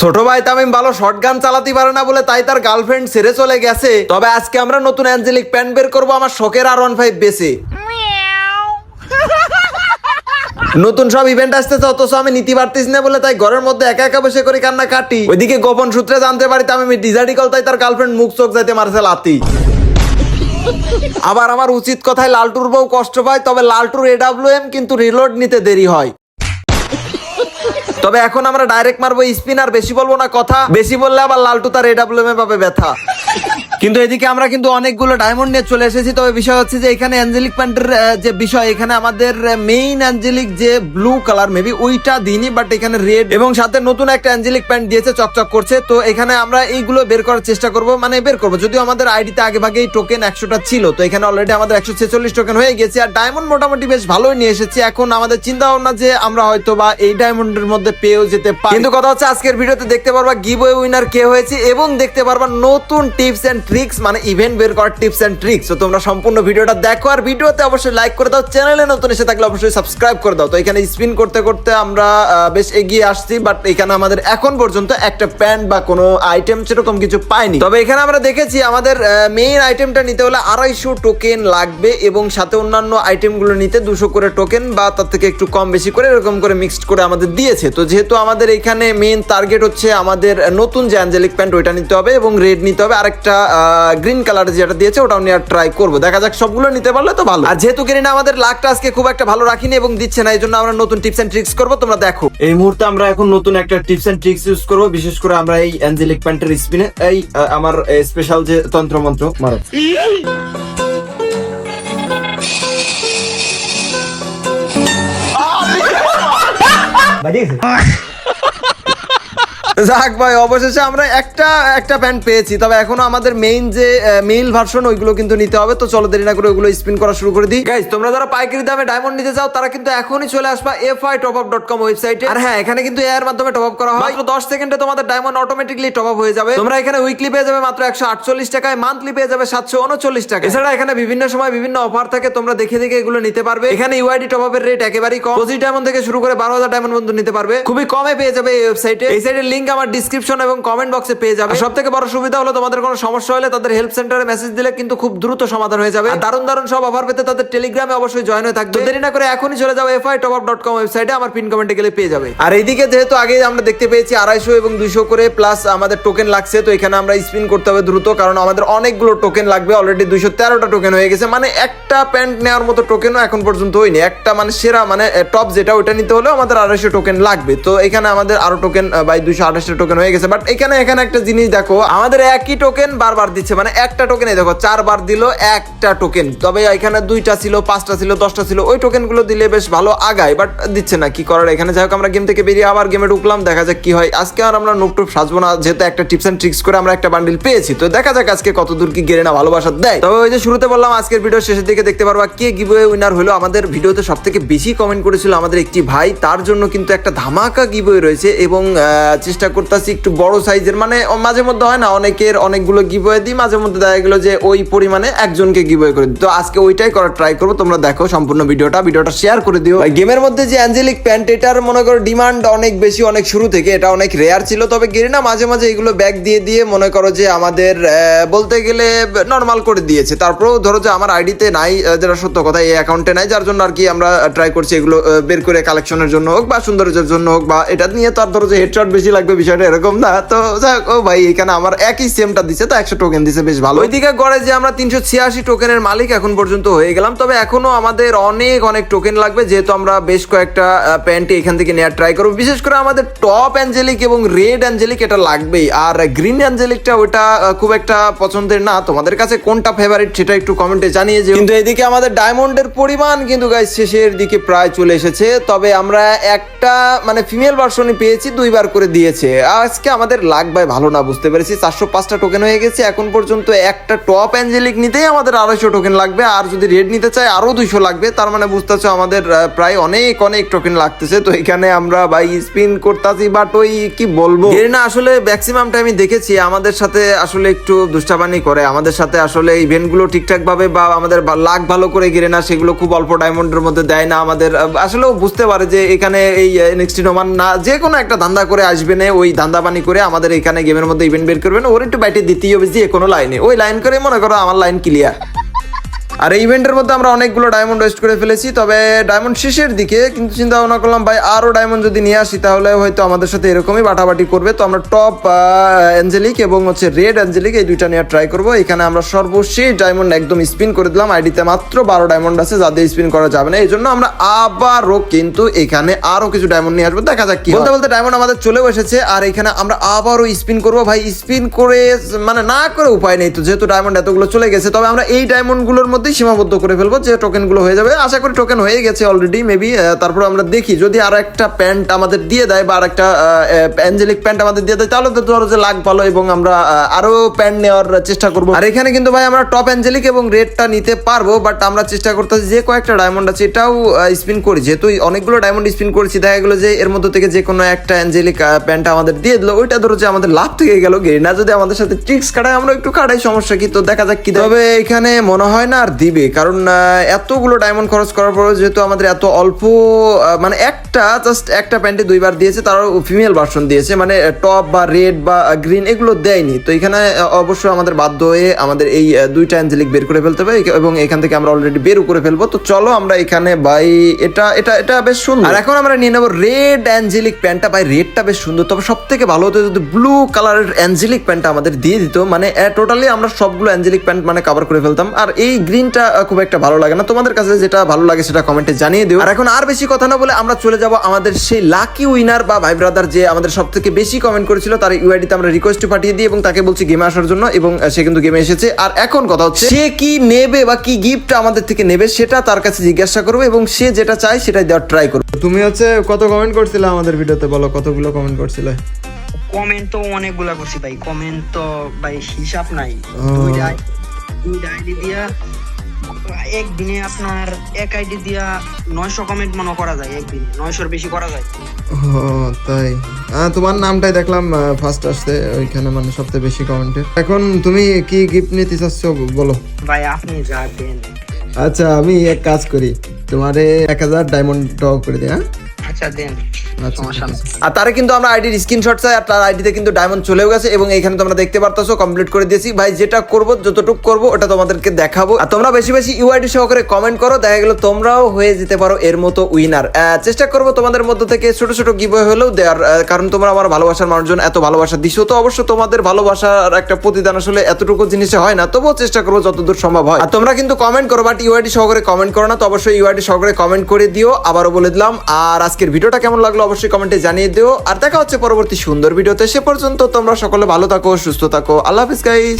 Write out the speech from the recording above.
ছোট ভাই তামিম ভালো শটগান চালাতে পারে না বলে তাই তার গার্লফ্রেন্ড ছেড়ে চলে গেছে। তবে আজকে আমরা নতুন অ্যাঞ্জেলিক প্যান্ট বের করবো আমার শখের R15 বেসে। নতুন সব ইভেন্ট আসতেছে, অথচ আমি নিতে পারতেছি না বলে তাই ঘরের মধ্যে একা একা বসে করে কান্না কাটি। ওইদিকে গোপন সূত্রে জানতে পারি তামিম ডিজার্টিকল, তাই তার গার্লফ্রেন্ড মুখ চোখ যাইতে মারছে লাতি। আবার আমার উচিত কথায় লালটুর বউ কষ্ট পায়, তবে লালটুর AWM কিন্তু রিলোড নিতে দেরি হয়। তবে এখন আমরা ডাইরেক্ট মারবো স্পিন, আর বেশি বলবো না কথা, বেশি বললে আবার লালটু তার AWM এ পাবে ব্যথা। কিন্তু এদিকে আমরা কিন্তু অনেকগুলো ডায়মন্ড নিয়ে চলে এসেছি। তবে বিষয় হচ্ছে যে এখানে অ্যাঞ্জেলিক প্যান্টের যে বিষয়, এখানে আমাদের মেইন অ্যাঞ্জেলিক যে ব্লু কালার মেবি ওইটা দিইনি, বাট এখানে রেড এবং সাথে নতুন একটা অ্যাঞ্জেলিক প্যান্ট দিয়েছে চকচক করছে। তো এখানে আমরা এইগুলো বের করার চেষ্টা করব, মানে বের করবো। যদিও আমাদের আইডিতে আগে ভাগে টোকেন 100টা ছিল, তো এখানে অলরেডি আমাদের 146 টোকেন হয়ে গেছে, আর ডায়মন্ড মোটামুটি বেশ ভালোই নিয়ে এসেছি। এখন আমাদের চিন্তা ভাবনা যে আমরা হয়তো বা এই ডায়মন্ডের মধ্যে পেয়েও যেতে পারি। কিন্তু কথা হচ্ছে আজকের ভিডিওতে দেখতে পারবা গিভওয়ে উইনার কে হয়েছে এবং দেখতে পারবা নতুন টিপস এন্ড ট্রিক্স, মানে ইভেন্ট বের করার টিপস এন্ড ট্রিক্স। তো তোমরা সম্পূর্ণ ভিডিওটা দেখো, আর ভিডিওতে অবশ্যই লাইক করে দাও, চ্যানেলে নতুন এসে থাকলে অবশ্যই সাবস্ক্রাইব করে দাও। তো এখানে স্পিন করতে করতে আমরা বেশ এগিয়ে আসছি, বাট এখানে আমাদের এখন পর্যন্ত একটা প্যান্ট বা কোনো আইটেম সেরকম কিছু পাইনি। তবে এখানে আমরা দেখেছি আমাদের মেইন আইটেমটা নিতে হলে 250 টোকেন লাগবে এবং সাথে অন্যান্য আইটেমগুলো নিতে 200 করে টোকেন বা তার থেকে একটু কম বেশি করে এরকম করে মিক্সড করে আমাদের দিয়েছে। তো যেহেতু আমাদের এখানে মেইন টার্গেট হচ্ছে আমাদের নতুন যে অ্যাঞ্জেলিক প্যান্ট ওইটা নিতে হবে এবং রেড নিতে হবে, আরেকটা গ্রিন কালার যেটা দিয়েছে ওটাও নিয়ে ট্রাই করবো। দেখা যাক সবগুলো নিতে পারলে তো ভালো। আর যেহেতু কিনা আমাদের লাকটা আজকে খুব একটা ভালো রাখিনি এবং দিচ্ছে না, এই জন্য আমরা নতুন টিপস এন্ড ট্রিক্স করবো। তোমরা দেখো এই মুহূর্তে আমরা এখন নতুন একটা টিপস এন্ড ট্রিক্স ইউজ করবো, বিশেষ করে আমরা এই অ্যাঞ্জেলিক প্যান্টের স্পিনে এই আমার স্পেশাল যে তন্ত্রমন্ত্র মারো। যাক ভাই, অবশেষে আমরা একটা প্যান্ট পেয়েছি। তবে এখনো আমাদের মেইন যে মেইল ভার্সন ওইগুলো কিন্তু নিতে হবে। তো চলো দেরি না করে ওইগুলো স্পিন করা শুরু করে দিই। গাইস, তোমরা যারা পাইকারি দামে ডায়মন্ড নিতে চাও তারা কিন্তু এখনই চলে আসবা fitopup.com ওয়েবসাইটে। আর হ্যাঁ, এখানে কিন্তু এর মাধ্যমে টপ আপ করা হয়। মাত্র 10 সেকেন্ডে তোমাদের ডায়মন্ড অটোমেটিক্যালি টপ আপ হয়ে যাবে। তোমরা এখানে উইকলি পেয়ে যাবে মাত্র 148 টাকায়, মান্থলি পেয়ে যাবে 739 টাকা। এছাড়া এখানে বিভিন্ন সময় বিভিন্ন অফার থাকে, তোমরা দেখে দেখে এগুলো নিতে পারবে। এখানে ইউআইডি টপ আপের রেট একেবারেই কম, 25 ডায়মন্ড থেকে শুরু করে 12,000 ডায়মন্ড পর্যন্ত নিতে পারবে, খুবই কমে পেয়ে যাবে এই ওয়েবসাইটে। এই সাইটের লিংক আমার ডিসক্রিপশন এবং কমেন্ট বক্সে পেয়ে যাবে। সবথেকে বড় সুবিধা হলো তোমাদের কোনো সমস্যা হলে তাদের হেল্প সেন্টারে মেসেজ দিলে কিন্তু খুব দ্রুত সমাধান হয়ে যাবে। আর দারুণ দারুণ সব অফার পেতে তাদের টেলিগ্রামে অবশ্যই জয়েন হয়ে থাকবে। দেরি না করে এখনই চলে যাও fitopup.com ওয়েবসাইটে, আমার পিন কমেন্টে গেলে পেয়ে যাবে। আর এইদিকে যেহেতু আগে আমরা দেখতে পেয়েছি 250 এবং 200 করে প্লাস আমাদের টোকেন লাগছে, তো এখানে আমরা স্পিন করতে হবে দ্রুত, কারণ আমাদের অনেকগুলো টোকেন লাগবে। অলরেডি 213টা টোকেন হয়ে গেছে, মানে একটা প্যান্ট নেওয়ার মতো টোকেনও এখন পর্যন্ত হয়নি। একটা মানে সেরা মানে টপ যেটা ওটা নিতে হলেও আমাদের 250 টোকেন লাগবে। তো এখানে আমাদের আরো টোকেন বাই 228 টোকেন হয়ে গেছে। বাট এখানে একটা জিনিস দেখো, আমাদের একই টোকেন বারবার দিচ্ছে, মানে একটা টোকেনে দেখো 4 বার দিল একটা টোকেন। তবে এখানে 2টা ছিল, 5টা ছিল, 10টা ছিল, ওই টোকেন গুলো দিলে বেশ ভালো আগায়, বাট দিচ্ছে না, কি করার। এখানে যাই হোক, আমরা গেম থেকে বেরিয়ে আবার গেমে ঢুকলাম, দেখা যাক কি হয়। আজকে আর আমরা নুকটুপ সাজবো না, যেহেতু একটা টিপস এন্ড ট্রিক্স করে আমরা একটা বান্ডিল পেয়েছি। তো দেখা যাক আজকে কত দূর কি গেরেনা ভালোবাসা দেয়। তবে ওই যে শুরুতে বললাম, আজকের ভিডিও শেষের দিকে দেখতে পারবা কে গিভওয়ে উইনার হলো। আমাদের ভিডিওতে সবথেকে বেশি কমেন্ট করেছিল আমাদের একটি ভাই, তার জন্য কিন্তু একটা ধামাকা গিভওয়ে রয়েছে এবং চেষ্টা করতেছি একটু বড় সাইজের, মানে মাঝে মধ্যে হয় না অনেকের অনেকগুলো গিভওয়ে দিই, মাঝে মধ্যে দেখা গেল যে ওই পরিমাণে একজনকে গিভওয়ে করে দিই। তো আজকে ওইটাই করার ট্রাই করবো। তোমরা দেখো সম্পূর্ণ ভিডিওটা শেয়ার করে দিও। গেমের মধ্যে যে অ্যাঞ্জেলিক প্যান্ট, এটার মনে করো ডিমান্ড অনেক বেশি, অনেক শুরু থেকে এটা অনেক রেয়ার ছিল। তবে গেরিনা মাঝে মাঝে এগুলো ব্যাগ দিয়ে দিয়ে মনে করো যে আমাদের বলতে গেলে নর্মাল করে দিয়েছে। তারপরেও ধরো যে আমার আইডিতে নাই, যেটা সত্য কথা, এই অ্যাকাউন্টে নাই, যার জন্য আর কি আমরা ট্রাই করছি এগুলো বের করে কালেকশনের জন্য হোক বা সৌন্দর্যের জন্য হোক, বা এটা নিয়ে তো আর ধরো যে হেডশট বেশি লাগবে বিষয়টা এরকম না। তো ও ভাই, এখানে আমার একই সেমটা দিছে, তো 100 টোকেন দিছে, বেশ ভালো। ওইদিকে গড়ে যে আমরা 386 টোকেনের মালিক এখন পর্যন্ত হয়ে গেলাম। তবে এখনো আমাদের অনেক টোকেন লাগবে, যেহেতু আমরা বেশ কয়েকটা প্যান্ট এখান থেকে নেওয়ার ট্রাই করবো। বিশেষ করে আমাদের টপ অ্যাঞ্জেলিক এবং রেড অ্যাঞ্জেলিক এটা লাগবেই, আর গ্রিন অ্যাঞ্জেলিকটা ওটা খুব একটা পছন্দের না। তোমাদের কাছে কোনটা ফেভারিট সেটা একটু কমেন্টে জানিয়ে যে। কিন্তু এদিকে আমাদের ডায়মন্ডের পরিমাণ কিন্তু গাইস শেষের দিকে প্রায় চলে এসেছে। তবে আমরা একটা মানে ফিমেল ভার্সনই পেয়েছি, 2 বার করে দিয়েছে। আজকে আমাদের লাগ ভাই ভালো না, বুঝতে পেরেছি। 405টা টোকেন হয়ে গেছে এখন পর্যন্ত। একটা টপ অ্যাঞ্জেলিক নিতেই আমাদের 250 টোকেন লাগবে, আর যদি রেড নিতে চাই আরো 200 লাগবে। তার মানে বুঝতে পারছো আমাদের প্রায় অনেক টোকেন লাগতেছে। তো এখানে আমরা ভাই স্পিন করতেছি, বাট ওই কি বলবো, গেরিনা আসলে ম্যাক্সিমাম টাইমই দেখেছি আমাদের সাথে আসলে একটু দুষ্টাবানি করে। আমাদের সাথে আসলে ইভেন্ট গুলো ঠিকঠাক ভাবে বা আমাদের লাক ভালো করে গেরিনা সেগুলো খুব অল্প ডায়মন্ডের মধ্যে দেয় না আমাদের। আসলে বুঝতে পারে যে এখানে এই নেক্সট নোমান না যে কোনো একটা ধান্দা করে আসবে না, ওই ধান্দাবানি করে আমাদের এখানে গেমের মধ্যে ইভেন্ট বের করবেন, ওর একটু ব্যাটে দিতেই হবে যে কোনো লাইনে, ওই লাইন করে মনে করো আমার লাইন ক্লিয়ার। আর এই ইভেন্টের মধ্যে আমরা অনেকগুলো ডায়মন্ড ওয়েস্ট করে ফেলেছি, তবে ডায়মন্ড শেষের দিকে, কিন্তু চিন্তা ভাবনা করলাম ভাই আরও ডায়মন্ড যদি নিয়ে আসি তাহলে হয়তো আমাদের সাথে এরকমই বাটাবাটি করবে। তো আমরা টপ অ্যাঞ্জেলিক এবং হচ্ছে রেড অ্যাঞ্জেলিক এই দুইটা নেওয়ার ট্রাই করবো। এখানে আমরা সর্বশেষ ডায়মন্ড একদম স্পিন করে দিলাম, আইডিতে মাত্র 12 ডায়মন্ড আছে যা দিয়ে স্পিন করা যাবে না, এই জন্য আমরা আবারও কিন্তু এখানে আরও কিছু ডায়মন্ড নিয়ে আসবো, দেখা যাক কি। বলতে বলতে ডায়মন্ড আমাদের চলেও এসেছে, আর এখানে আমরা আবারও স্পিন করবো। ভাই স্পিন করে মানে না করে উপায় নেই, তো যেহেতু ডায়মন্ড এতগুলো চলে গেছে, তবে আমরা এই ডায়মন্ডগুলোর মধ্যেই সীমাবদ্ধ করে ফেলবো, যে টোকেনগুলো হয়ে যাবে। আশা করি টোকেন হয়ে গেছে অলরেডি মেবি। তারপর আমরা দেখি যদি আর একটা প্যান্ট আমাদের দিয়ে দেয় বা আর একটা অ্যাঞ্জেলিক প্যান্ট আমাদের দিয়ে দেয় তাহলে তো ধরো যে লাখ ভালো, এবং আমরা আরো প্যান্ট নেওয়ার চেষ্টা করবো। আর এখানে কিন্তু ভাই আমরা টপ অ্যাঞ্জেলিক এবং রেডটা নিতে পারবো, বাট আমরা চেষ্টা করতেছি যে কয়েকটা ডায়মন্ড আছে এটাও স্পিন করি, যেহেতু অনেকগুলো ডায়মন্ড স্পিন করেছি, দেখা গেলো যে এর মধ্যে থেকে যে কোনো একটা অ্যাঞ্জেলিক প্যান্ট আমাদের দিয়ে দিল, ওইটা ধরো যে আমাদের লাভ থেকে গেল। না যদি আমাদের সাথে ট্রিক্স কাটায় আমরা একটু কাটাই, সমস্যা কি, তো দেখা যাক কি। তবে এখানে মনে হয় না আর দিবে, কারণ এতগুলো ডায়মন্ড খরচ করার পরে যেহেতু আমাদের এত অল্প, মানে জাস্ট একটা প্যান্টে 2 বার দিয়েছে, তারও ফিমেল ভার্সন দিয়েছে, মানে টপ বা রেড বা গ্রিন এগুলো দেয়নি। তো এখানে অবশ্যই আমাদের বাধ্য হয়ে আমাদের এই 2টা অ্যাঞ্জেলিক বের করে ফেলতে হবে, এবং এখান থেকে আমরা অলরেডি বের করে ফেলবো। তো চলো আমরা এখানে ভাই এটা এটা এটা বেশ সুন্দর। আর এখন আমরা নিয়ে নেবো রেড অ্যাঞ্জেলিক প্যান্টটা। ভাই রেডটা বেশ সুন্দর, তবে সব থেকে ভালো হতো যদি ব্লু কালারের অ্যাঞ্জেলিক প্যান্টটা আমাদের দিয়ে দিত, মানে টোটালি আমরা সবগুলো অ্যাঞ্জেলিক প্যান্ট মানে কভার করে ফেলতাম। আর এই গ্রিনটা খুব একটা ভালো লাগে না, তোমাদের কাছে যেটা ভালো লাগে সেটা কমেন্টে জানিয়ে দিও। আর এখন আর বেশি কথা না বলে আমরা চলে যাব আমাদের সেই লাকি উইনার বা ভাই ব্রাদার যে আমাদের সব থেকে বেশি কমেন্ট করেছিল, তার ইউআইডিতে আমরা রিকোয়েস্ট পাঠিয়ে দিই এবং তাকে বলছি গেমে আসার জন্য, এবং সে কিন্তু গেমে এসেছে। আর এখন কথা হচ্ছে সে কি নেবে বা কি গিফট আমাদের থেকে নেবে সেটা তার কাছে জিজ্ঞাসা করবো, এবং সে যেটা চায় সেটাই দেওয়ার ট্রাই করবো। তুমি হচ্ছে কত কমেন্ট করছিলে আমাদের ভিডিওতে, বলো কতগুলো কমেন্ট করছিলে? কমেন্ট তো অনেকগুলা করছি ভাই, কমেন্ট তো ভাই হিসাব নাই। দুইটা আইডি দিয়া একদিনে আপনার এক আইডি দিয়া 900 কমেন্ট মনে করা যায়, একদিনে 900-র বেশি করা যায়। তাই তোমার নামটাই দেখলাম ফার্স্ট আসছে ওইখানে, মানে সবচেয়ে বেশি কমেন্টের। এখন তুমি কি গিফট নিতে চাচ্ছ বলো? ভাই আপনি যা দেন। আচ্ছা আমি এক কাজ করি, তোমারে 1000 ডায়মন্ড ড্র করে দিই। হ্যাঁ আচ্ছা দেন। আর তারে কিন্তু আমরা আইডির স্ক্রিনশট চাই, আর তার আইডিতে কিন্তু ডায়মন্ড চলেও গেছে, এবং এখানে তোমরা দেখতে পারতেছো কমপ্লিট করে দিয়েছি। ভাই যেটা করবো যতটুকু করবো ওটা তোমাদেরকে দেখাবো, আর তোমরা বেশি বেশি ইউআইডি সহকারে কমেন্ট করো, দেখা গেল তোমরাও হয়ে যেতে পারো এর মতো উইনার। চেষ্টা করবো তোমাদের মধ্য থেকে ছোট ছোট গিভওয়ে হলেও দেওয়ার, কারণ তোমরা আমার ভালোবাসার মানুষজন, এত ভালোবাসা দিছো, তো অবশ্য তোমাদের ভালোবাসার একটা প্রতিদান আসলে এতটুকু জিনিসে হয় না, তবুও চেষ্টা করবো যতদূর সম্ভব হয়। আর তোমরা কিন্তু কমেন্ট করো, বাট ইউআইডি সহকারে কমেন্ট করো না, তো অবশ্যই ইউআইডি সহকারে কমেন্ট করে দিও। আবারও বলে দিলাম। আর আজকের ভিডিওটা কেমন লাগলো অবশ্যই কমেন্টে জানিয়ে দিও, আর দেখা হচ্ছে পরবর্তী সুন্দর ভিডিওতে। সে পর্যন্ত তোমরা সকলে ভালো থাকো, সুস্থ থাকো। আল্লাহ হাফেজ গাইস।